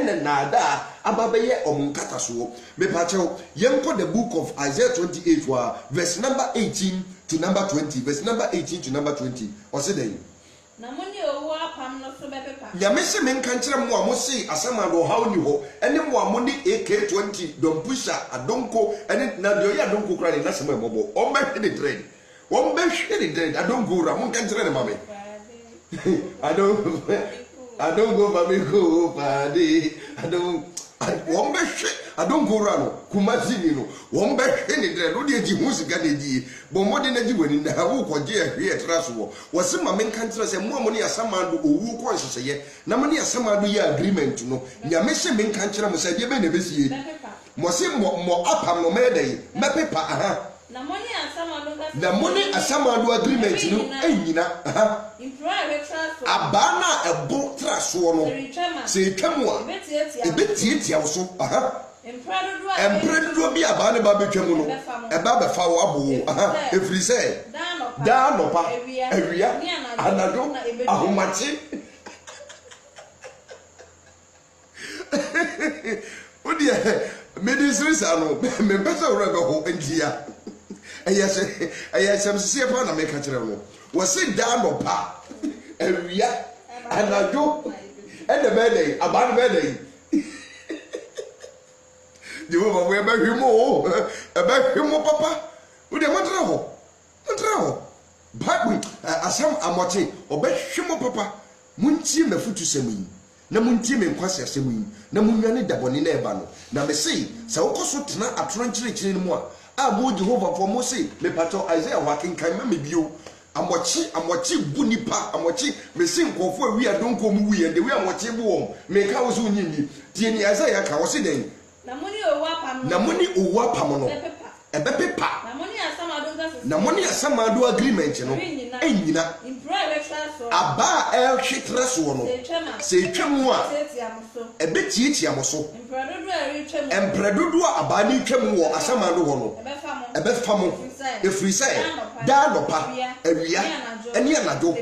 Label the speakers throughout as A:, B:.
A: ene nada ababeye omunkata so me pacho yenko the book of Isaiah 28 verse number 18 to number 20 verse number 18 to number 20 or say then
B: na moni owo apam no so bepepa
A: ya me se men kan kire mo a mo se asama do haw ni ho ene mo a mo ni AK20 don pusha adonko ene na de oya adonko kra ni na sema mobo o be hwe the trend won be hwe the trend adonko ra mo kan kire ne mame I don't go Mamiko, Paddy. I don't go run. Kumazini no. One back any day. No, the music and the Bomodinaji when in the Hawu or dear here Traswo. Was some main countries and more money as some man who wants to say, Namani as some other agreement to know. Yamese main country must say, Benevisi. Mosim more up on no day. Mapepa,
B: na money
A: asama do agreement no enyina abana ebo traso no se twam a ebetietia wo so empredo bi abana ba betwam no eba befa wo abo efri se da no pa awia anado ahomachi odi medicines ano me pesa wo rebe ho enjia ayasem se pa na me ka kire no wo se da no pa awia anado ene be dey aban be dey diwo ba we ba hwimo papa wo de montra ho ba asam amoche obehwimo papa muntie mafutu semi na muntie me nkwase asemi na munwane daboni na eba no na me sei se wokoso tena atronkyire no mu a mo Jehovah for mo sei me pato Isaiah wakin kan ma me bio amochi bunipa amochi me sei nkofo awi adonko mu wi ende wi amochi bu won me ka wo so nyini tie ni Isaiah ka wo se den
B: na moni owo apam no
A: ebepepa na moni asama do agreement no enyina aba hwetra so no se twam a ebetietia mo so empredodo aba ni twam wo asama do ho no ebefa mo efri say da nopa awia ene anado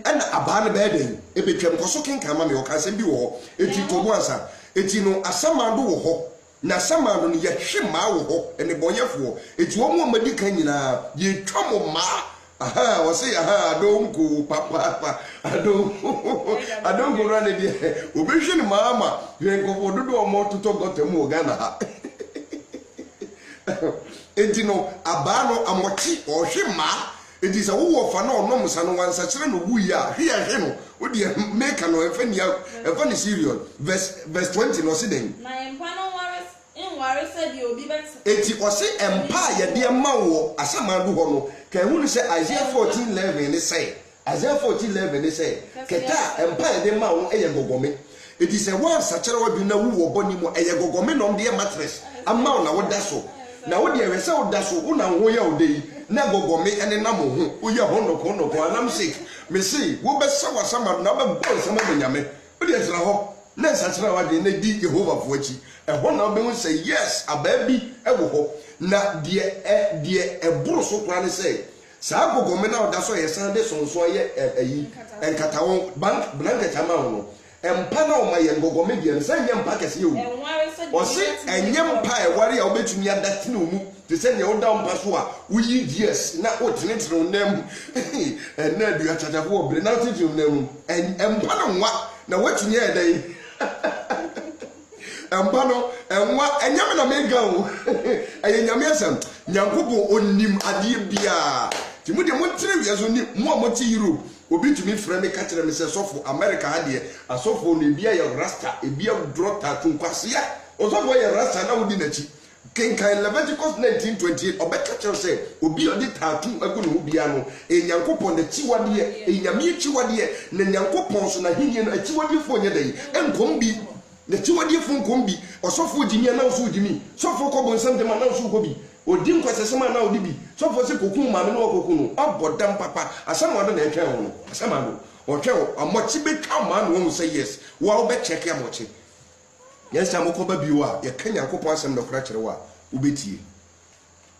A: ena aba ne be den ebetwam ko so kenkan ma me o kan se bi wo eti to bo ansa eti no asama do wo ho na sama no ye hwema wo ho ene boyefo eti wo mo madi kan nyina ye twamo ma wo se adonko papa adonko rane de obehwe ni mama yenko bododo o mo toto gotemu ogana ha eti no aba no amochi o hwema eti se wo fa na onom sa no wansa kire no wu ya hwe no wo de make no efa ni serious verse 20 no se den
B: na empa no ware said you be better
A: eti ose empa ye de ma wo asama do ho no ka hu ni se Isaiah 14:11 ni say Isaiah 14:11 ni say keta empa ye de ma wo eye gogome eti se wa sachere wa bi na wu wo boni mo eye gogome no de mattress ama na wo da so na wo de we se wo da so wo na ho ya wo de na gogome ene na mo ho wo ye ho no ko anam sick me say wo be sa wasama na be bon sama benyame wo de tra ho na sachere wa de na di Jehovah fo achi ehon na be say yes ababi ewo ho na de eburo so kra ne say sa gogome na oda so ye san de sonso ye ayi enkatawo bank blanket ama ho empa na o ma ye gogome de san ye mpa kese ye o se enye mpa e ware ya obetumi adate na omu te se ne o da mpa so a uyi yes na o tenetro nam na du achachafo obre na tenetro nam empa na nwa na watumi e dan empano enwa enyame na mega o enyame asem nyankobo onim ade bia ti mu de mo tere wiazo ni mo amoti Europe obi tumi frɛ me ka kyerɛ me sɛ sɔfo America ha de asɔfo no bia yɛ rasta ebia drota tunkwase ya osɔfo yɛ rasta na wodi na chi kenkan Leviticus 19:28 obeka kyerɛ sɛ obi odi taatu agu no bia no enyankopɔn de chiwade enyame chiwade na nyankopɔn so na hinie no chiwade fo nya dai enkom bi na chiwade fo nkom bi osofo jimi na so jimi sofo ko bonsam de ma na so ko bi odi nkwasese ma na odi bi sofo se kokun ma me no kokun no abodam papa asama do na etwa ho no asama do otwa amochi betwa ma no wo say yes wo be check amochi yes amokoba bi wa ye kan yakopon asem no kra kire wa ubetie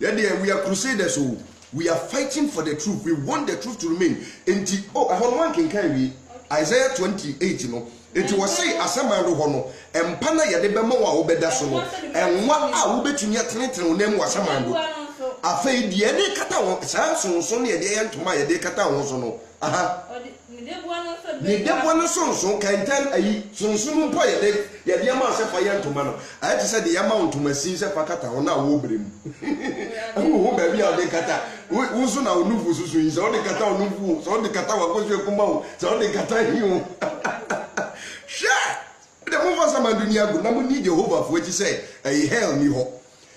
A: ye de we are crusaders so we are fighting for the truth. We want the truth to remain. Enti oh I want one can carry Isaiah 28 no enti wo say asamando ho no empa na ye de bema wo obeda so no enwa a wo betumi atenetene onam asamando afei de ne kata wo saa sonso ne ye ntoma ye de kata wo so no aha ne de bua no sonso kantan ayi sonso no po ye de ama se fa ye ntoma no ayi te se de yama ntoma sin se fa kata wo na wo brem wo ba bi a de kata wo so na onufu susu yin so de kata onufu so de kata wa ko se kuma wo so de kata hiu the move some dunia go na mo need Jehovah for what you say hell ni ho.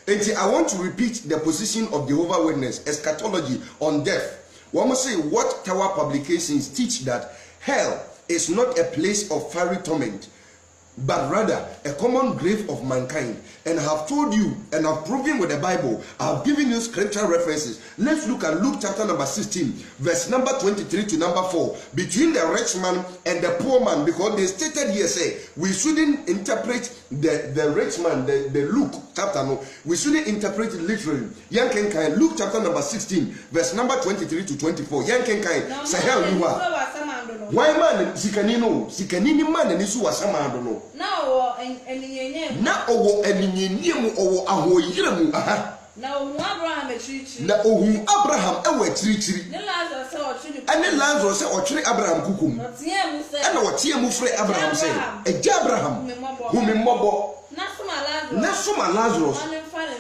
A: And I want to repeat the position of Jehovah Witness eschatology on death. We must say what Tower Publications teach that hell is not a place of fiery torment, but rather a common grave of mankind. And I have told you and I've proven with the Bible. I have given you scriptural references. Let's look at Luke chapter number 16, verse number 23 to number 4. Between the rich man and the poor man, because they stated here, say, we shouldn't interpret the rich man, the Luke chapter, no, we shouldn't interpret it literally. Yankenkai, Luke chapter number 16, verse number 23 to 24. Yankenkai, say hell you are. Why man, sikanini man and isu wasamando no.
B: Now,
A: na owo eninyemu owo ahoyiremu aha
B: na ohu Abraham echichi
A: na ohu Abraham ewo achirichiri
B: ne Lazarus se ochiri
A: ane Lazarus se ochiri Abraham kukum
B: na tie mu se
A: ene wo tie mu frɛ Abraham se eja Abraham humi mmɔbɔ na soma Lazarus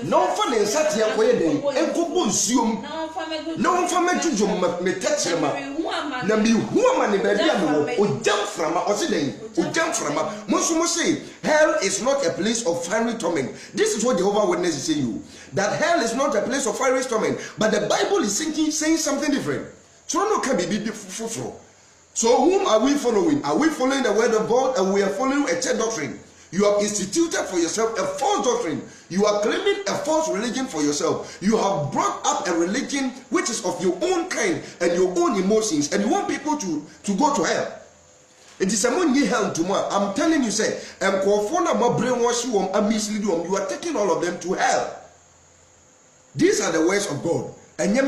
A: na onfa ne nsatia koye den enkobo nsuom na onfa medwudwom metekyerema na mi huama ne baabi a me wo ogyam frama ɔse den ogyam frama mo say hell is not a place of fiery torment. This is what Jehovah Witness is saying you, that hell is not a place of fiery torment, but the Bible is saying something different. So no can be different. So whom are we following? Are we following the word of God, and we are following a church doctrine? You have instituted for yourself a false doctrine. You are claiming a false religion for yourself. You have brought up a religion which is of your own kind and your own emotions, and you want people to go to hell. It is a money hell tomorrow. I'm telling you, say, you are taking all of them to hell. These are the words of God. And you.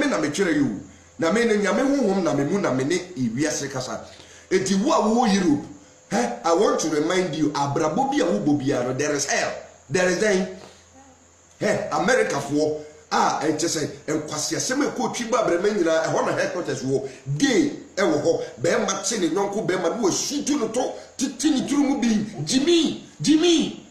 A: Europe. I want to remind you, there is hell. There is America for and just say and kwasia seme ko twiba bremanyina e ho na headquarters wo gay e wo ho be ma che ne nyonko be ma do shutu no to titini turu mu bi Jimmy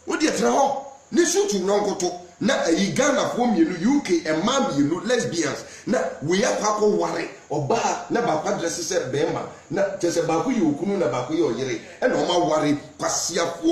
A: wo de tra ho ne shutu nyonko to na ayi Ghana fo mienu UK e ma mienu lesbians na we akwa ware oba na ba kwa dress se be ma na je se ba ko yi okunu na ba ko yi oyire e na o ma ware kwasia fo